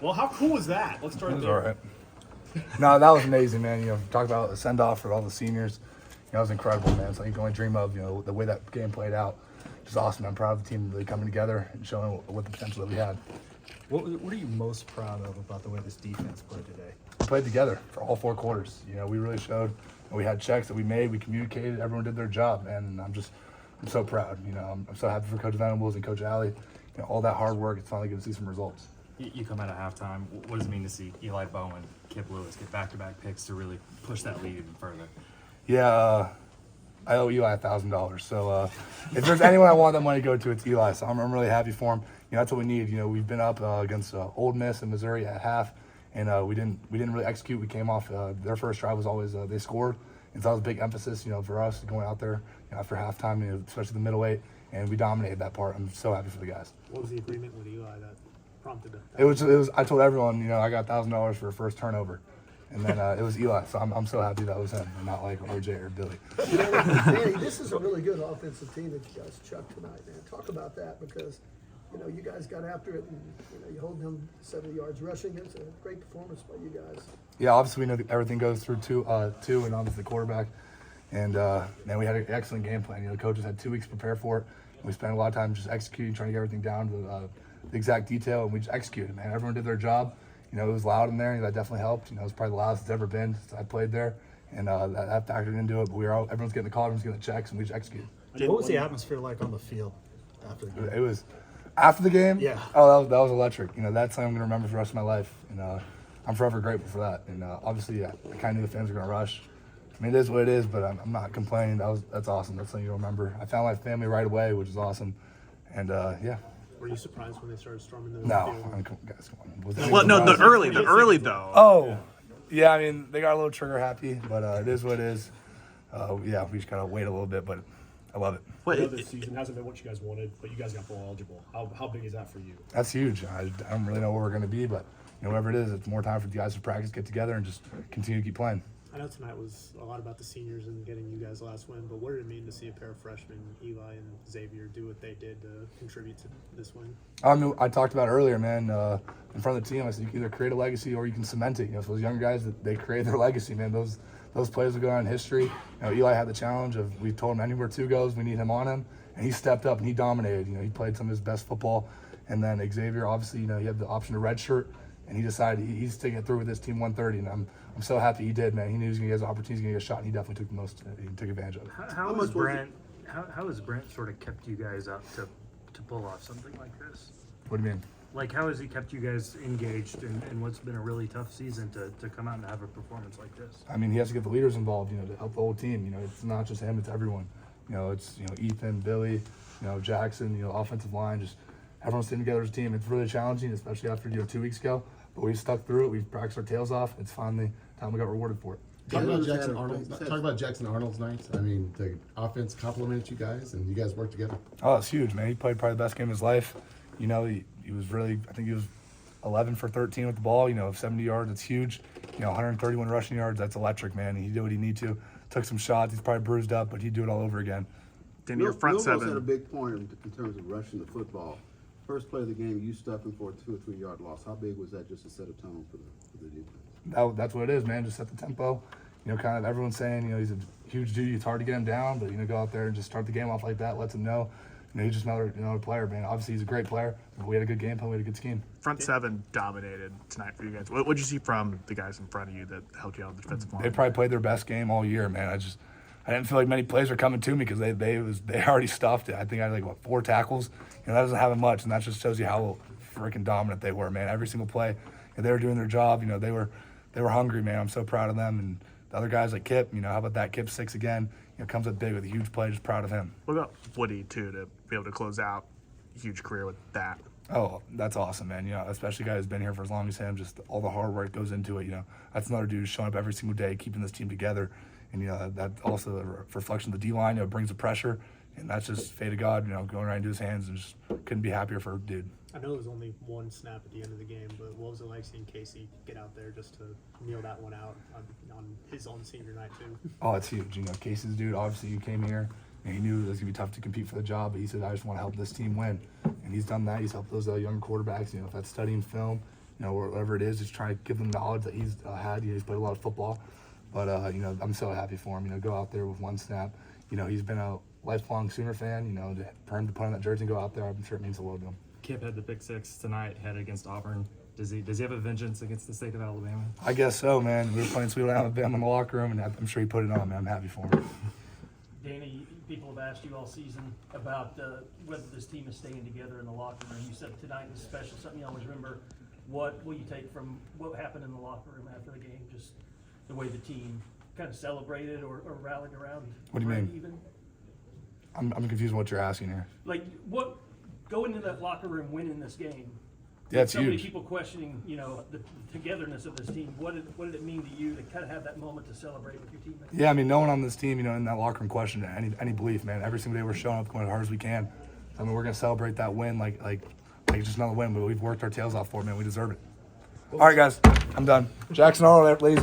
Well, how cool was that? Let's start It was there. all right. No, that was amazing, man. Talk about a send-off for all the seniors. That was incredible, man. It's like you can only dream of, the way that game played out. Just awesome. I'm proud of the team really coming together and showing what the potential that we had. What are you most proud of about the way this defense played today? We played together for all 4 quarters. We really showed. We had checks that we made. We communicated. Everyone did their job, man. And I'm so proud. I'm so happy for Coach Venables and Coach Alley. All that hard work. It's finally going to see some results. You come out of halftime. What does it mean to see Eli Bowen, Kip Lewis get back-to-back picks to really push that lead even further? Yeah, I owe Eli $1,000. So if there's anyone I want that money to go to, it's Eli. So I'm really happy for him. That's what we need. We've been up against Ole Miss and Missouri at half, and we didn't really execute. We came off their first drive was always they scored, and so that was a big emphasis for us going out there after halftime, especially the middleweight, and we dominated that part. I'm so happy for the guys. What was the agreement with Eli that prompted it? It was. I told everyone, I got $1,000 for a first turnover, and then it was Eli. So I'm so happy that was him, and not like RJ or Billy. Danny, this is a really good offensive team that you guys chucked tonight, man. Talk about that because, you guys got after it and, you hold them 70 yards rushing. It's a great performance by you guys. Yeah, obviously we know that everything goes through two, and obviously the quarterback. And man, we had an excellent game plan. The coaches had 2 weeks to prepare for it. And we spent a lot of time just executing, trying to get everything down to the exact detail, and we just executed, man. Everyone did their job. It was loud in there, and that definitely helped. It was probably the loudest it's ever been since I played there, and that factored into it. But everyone's getting the call, everyone's getting the checks, and we just executed. What was the atmosphere like on the field after the game? It was after the game. Yeah. Oh, that was electric. That's something I'm gonna remember for the rest of my life, and I'm forever grateful for that. And obviously, I kind of knew the fans were gonna rush. I mean, it is what it is, but I'm not complaining. That's awesome. That's something you'll remember. I found my family right away, which is awesome, and yeah. Were you surprised when they started storming the No, field? I mean, guys, come on. Was Well, no, the early though. Oh, yeah. I mean, they got a little trigger happy, but it is what it is. Yeah, we just gotta wait a little bit, but I love it. I know this season hasn't been what you guys wanted, but you guys got bowl eligible. How big is that for you? That's huge. I don't really know where we're gonna be, but whatever it is, it's more time for the guys to practice, get together, and just continue to keep playing. I know tonight was a lot about the seniors and getting you guys last win, but what did it mean to see a pair of freshmen, Eli and Xavier, do what they did to contribute to this win? I talked about earlier, man, in front of the team. I said you can either create a legacy or you can cement it. For those young guys, they create their legacy, man. Those plays will go down in history. Eli had the challenge of, we told him anywhere 2 goes, we need him on him, and he stepped up and he dominated. He played some of his best football. And then Xavier, obviously, he had the option to redshirt, and he decided he's taking it through with this team 130, and I'm so happy he did, man. He knew he was going to get his opportunity, he was going to get a shot, and he definitely took advantage of it. How has Brent sort of kept you guys up to pull off something like this? What do you mean? Like, how has he kept you guys engaged in what's been a really tough season to come out and have a performance like this? I mean, he has to get the leaders involved, to help the whole team. It's not just him, it's everyone. It's, Ethan, Billy, Jackson, offensive line, just everyone's sitting together as a team. It's really challenging, especially after 2 weeks ago. But we stuck through it. We've practiced our tails off. It's finally time we got rewarded for it. Talk about Jackson Arnold's night. I mean, the offense complimented you guys, and you guys worked together. Oh, it's huge, man. He played probably the best game of his life. He was really, I think he was 11 for 13 with the ball. 70 yards. It's huge. 131 rushing yards. That's electric, man. He did what he needed to. Took some shots. He's probably bruised up, but he'd do it all over again. Danny, your front seven. Had a big point in terms of rushing the football. First play of the game, you stuffed him for a 2 or 3 yard loss. How big was that just to set a tone for the defense? That's what it is, man. Just set the tempo. Kind of everyone's saying, he's a huge dude. It's hard to get him down, but go out there and just start the game off like that. Lets him know, he's just another player, man. Obviously, he's a great player. But we had a good game plan. We had a good scheme. Front seven dominated tonight for you guys. What did you see from the guys in front of you that helped you out on the defensive line? They probably played their best game all year, man. I didn't feel like many plays were coming to me because they already stuffed it. I think I had 4 tackles. That doesn't happen much, and that just shows you how freaking dominant they were, man. Every single play, they were doing their job. They were hungry, man. I'm so proud of them. And the other guys like Kip, how about that? Kip 6 again. Comes up big with a huge play. Just proud of him. What about Woody too, to be able to close out a huge career with that? Oh, that's awesome, man. Especially a guy who's been here for as long as him. Just all the hard work goes into it. That's another dude showing up every single day, keeping this team together. And that's also a reflection of the D-line. It brings the pressure, and that's just fate of God. Going right into his hands, and just couldn't be happier for a dude. I know it was only 1 snap at the end of the game, but what was it like seeing Casey get out there just to kneel that one out on his own senior night too? Oh, it's huge. Casey's a dude. Obviously, he came here, And he knew it was going to be tough to compete for the job, but he said, I just want to help this team win. And he's done that. He's helped those young quarterbacks, if that's studying film, or whatever it is, just trying to give them knowledge that he's had. He's played a lot of football. But, I'm so happy for him, go out there with one snap. He's been a lifelong Sooner fan, for him to put on that jersey and go out there, I'm sure it means the world to him. Kip had the pick six tonight, headed against Auburn. Does he have a vengeance against the state of Alabama? I guess so, man. We were playing Sweet Alabama in the locker room, and I'm sure he put it on, man. I'm happy for him. Danny, people have asked you all season about whether this team is staying together in the locker room. You said tonight was special, something you always remember. What will you take from what happened in the locker room after the game? Just the way the team kind of celebrated or rallied around. What do you mean? Even? I'm confused what you're asking here. Like, what going into that locker room winning this game? Yeah, it's so many huge. people questioning, the togetherness of this team. What did it mean to you to kind of have that moment to celebrate with your teammates? Yeah, no one on this team, in that locker room questioned any belief, man. Every single day we're showing up, going as hard as we can. We're gonna celebrate that win like just another win, but we've worked our tails off for it, man. We deserve it. All right, guys, I'm done. Jackson Arnold, ladies.